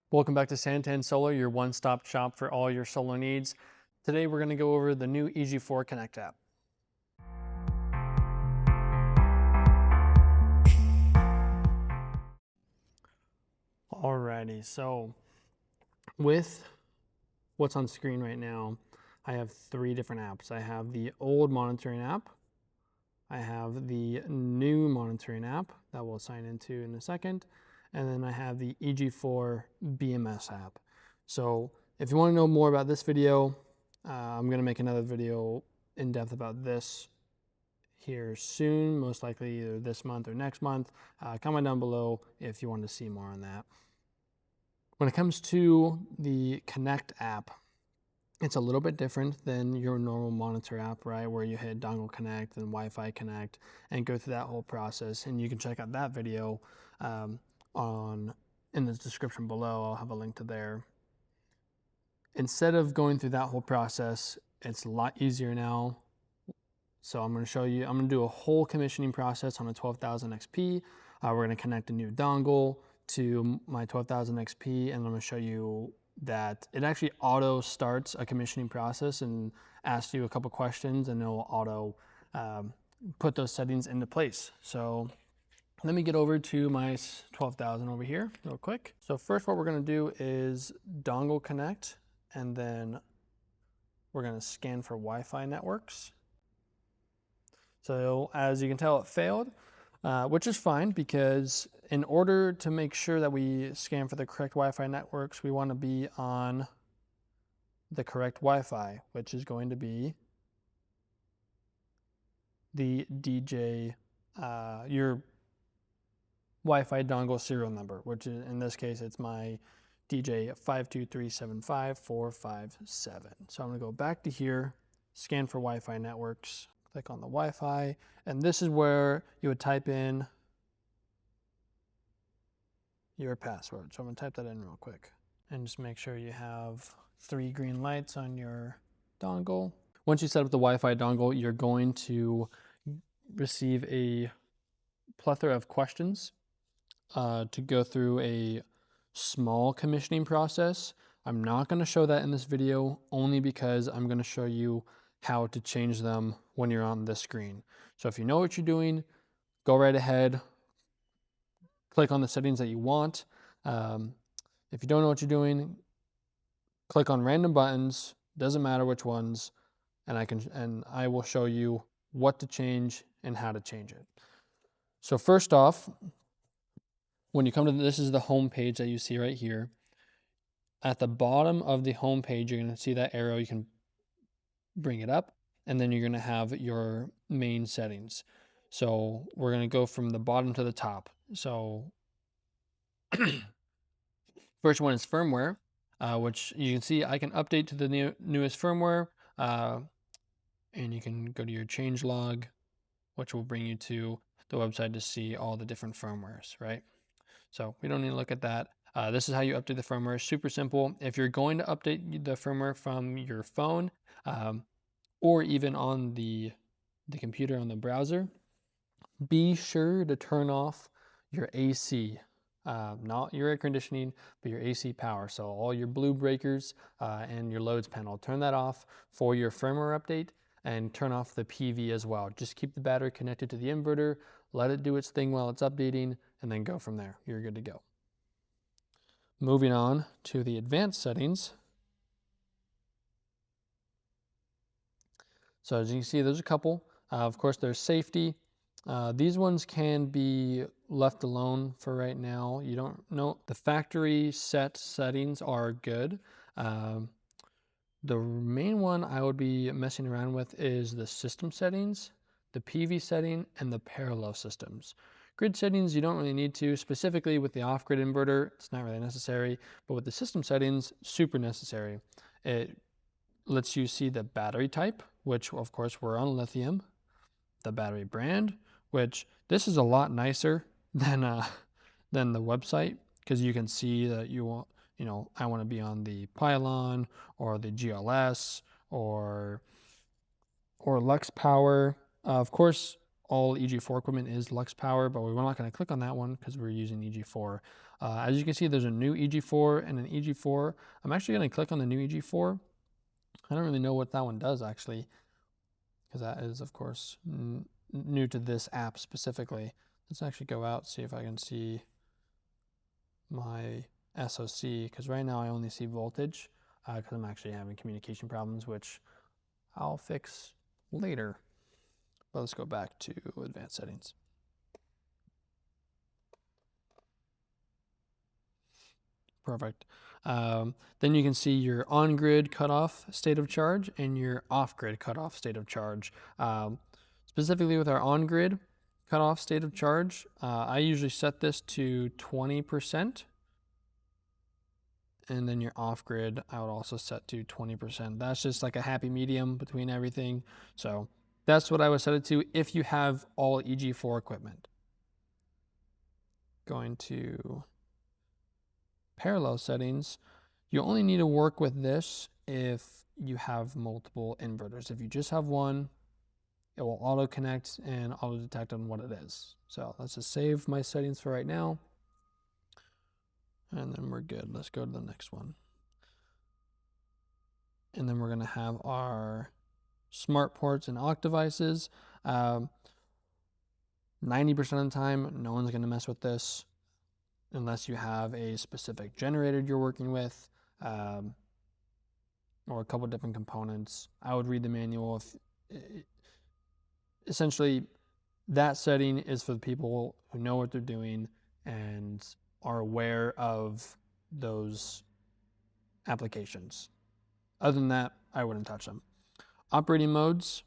Welcome back to Santan Solar, your one-stop shop for all your solar needs. Today we're going to go over the new EG4 Connect app. Alrighty, so with what's on screen right now, I have three different apps. I have the old monitoring app, I have the new monitoring app that we'll sign into in a second, and then I have the EG4 BMS app. So if you want to know more about this video, I'm going to make another video in depth about this here soon, most likely either this month or next month. Comment down below if you want to see more on that. When it comes to the Connect app, it's a little bit different than your normal monitor app, right? Where you hit Dongle Connect and Wi-Fi Connect and go through that whole process. And you can check out that video in the description below. I'll have a link to there. Instead of going through that whole process, it's a lot easier now. So I'm going to show you, I'm going to do a whole commissioning process on a 12,000 XP. We're going to connect a new dongle to my 12,000 XP, and I'm going to show you that it actually auto starts a commissioning process and asks you a couple questions, and it'll auto put those settings into place. So let me get over to my 12,000 over here real quick. So first what we're going to do is dongle connect, and then we're going to scan for Wi-Fi networks. So as you can tell, it failed, which is fine, because in order to make sure that we scan for the correct Wi-Fi networks, we want to be on the correct Wi-Fi, which is going to be the DJ, your Wi-Fi dongle serial number, which is, in this case, it's my DJ 523755457. So I'm going to go back to here, scan for Wi-Fi networks, click on the Wi-Fi, and this is where you would type in your password. So I'm going to type that in real quick and just make sure you have 3 green lights on your dongle. Once you set up the Wi-Fi dongle, you're going to receive a plethora of questions to go through a small commissioning process. I'm not going to show that in this video, only because I'm going to show you how to change them when you're on this screen. So if you know what you're doing, go right ahead, click on the settings that you want. If you don't know what you're doing, click on random buttons, doesn't matter which ones, and I will show you what to change and how to change it. So first off, when you come to this is the home page that you see right here. At the bottom of the home page, you're going to see that arrow. You can bring it up, and then you're going to have your main settings. So we're going to go from the bottom to the top. So first one is firmware, which you can see I can update to the newest firmware, and you can go to your change log, which will bring you to the website to see all the different firmwares, right? So we don't need to look at that. This is how you update the firmware. Super simple. If you're going to update the firmware from your phone, or even on the computer on the browser, be sure to turn off your AC, not your air conditioning, but your AC power. So all your blue breakers and your loads panel, turn that off for your firmware update, and turn off the PV as well. Just keep the battery connected to the inverter, let it do its thing while it's updating, and then go from there. You're good to go. Moving on to the advanced settings. So as you can see, there's a couple. Of course, there's safety. These ones can be left alone for right now. You don't know. The factory set settings are good. The main one I would be messing around with is the system settings, the PV setting, and the parallel systems. Grid settings, you don't really need to. Specifically with the off-grid inverter, it's not really necessary, but with the system settings, super necessary. It lets you see the battery type, which of course we're on lithium, the battery brand, which this is a lot nicer than the website, because you can see that you want, I want to be on the Pylon or the GLS or Lux Power. Of course, all EG4 equipment is Lux Power, but we're not going to click on that one because we're using EG4. As you can see, there's a new EG4 and an EG4. I'm actually going to click on the new EG4. I don't really know what that one does actually, because that is, of course, new to this app specifically. Let's actually go out, see if I can see my SoC, because right now I only see voltage, because I'm actually having communication problems, which I'll fix later. But let's go back to advanced settings. Perfect. Then you can see your on-grid cutoff state of charge and your off-grid cutoff state of charge. Specifically with our on-grid cutoff state of charge, I usually set this to 20%. And then your off-grid, I would also set to 20%. That's just like a happy medium between everything. So that's what I would set it to if you have all EG4 equipment. Going to parallel settings, you only need to work with this if you have multiple inverters. If you just have one, it will auto connect and auto detect on what it is. So let's just save my settings for right now. And then we're good. Let's go to the next one. And then we're going to have our smart ports and aux devices. 90% of the time, no one's going to mess with this unless you have a specific generator you're working with, or a couple different components. I would read the manual. Essentially, that setting is for the people who know what they're doing and are aware of those applications. Other than that, I wouldn't touch them. Operating modes,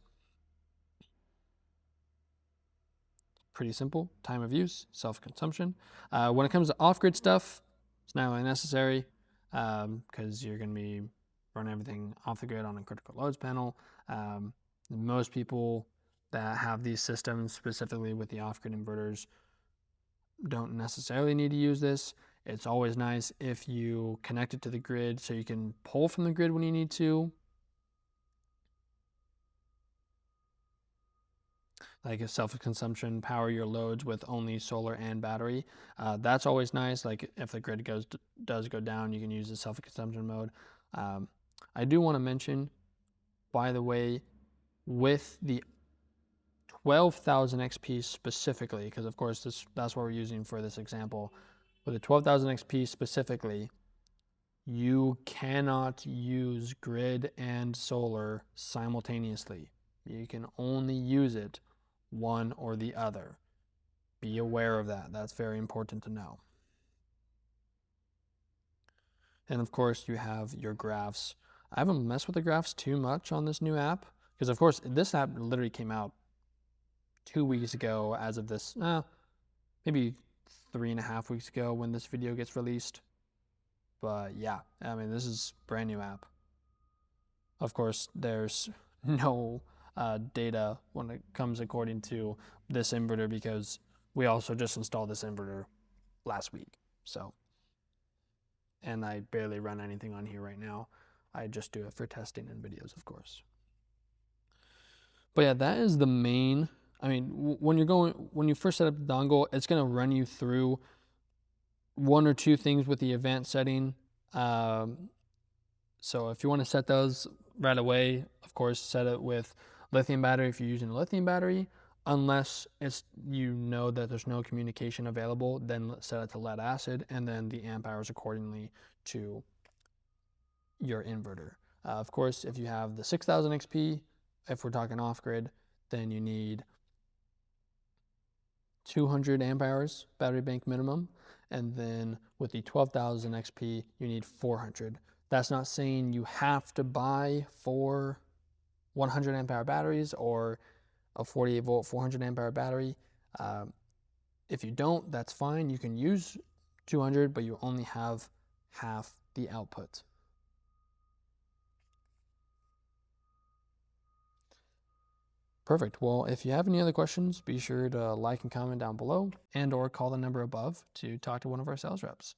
pretty simple. Time of use, self-consumption. When it comes to off-grid stuff, it's not really necessary because you're going to be running everything off the grid on a critical loads panel. Most people that have these systems, specifically with the off-grid inverters, don't necessarily need to use this. It's always nice if you connect it to the grid so you can pull from the grid when you need to. Like a self-consumption, power your loads with only solar and battery. That's always nice. Like if the grid does go down, you can use the self-consumption mode. I do want to mention, by the way, with the 12,000 XP specifically, because of course that's what we're using for this example. With the 12,000 XP specifically, you cannot use grid and solar simultaneously. You can only use it one or the other. Be aware of that. That's very important to know. And of course, you have your graphs. I haven't messed with the graphs too much on this new app because, of course, this app literally came out 2 weeks ago as of this, maybe 3.5 weeks ago when this video gets released. But yeah, I mean, this is a brand new app. Of course, there's no data when it comes according to this inverter because we also just installed this inverter last week. So, and I barely run anything on here right now. I just do it for testing and videos, of course. But yeah, that is the main. I mean, when you first set up the dongle, it's going to run you through one or two things with the advanced setting. So if you want to set those right away, of course, set it with lithium battery if you're using a lithium battery. Unless you know that there's no communication available, then set it to lead acid and then the amp hours accordingly to your inverter. Of course, if you have the 6,000 XP, if we're talking off-grid, then you need 200 amp hours battery bank minimum. And then with the 12,000 XP, you need 400. That's not saying you have to buy 4 100 amp hour batteries or a 48 volt 400 amp hour battery. If you don't, that's fine. You can use 200, but you only have half the output. Perfect. Well, if you have any other questions, be sure to like and comment down below and or call the number above to talk to one of our sales reps.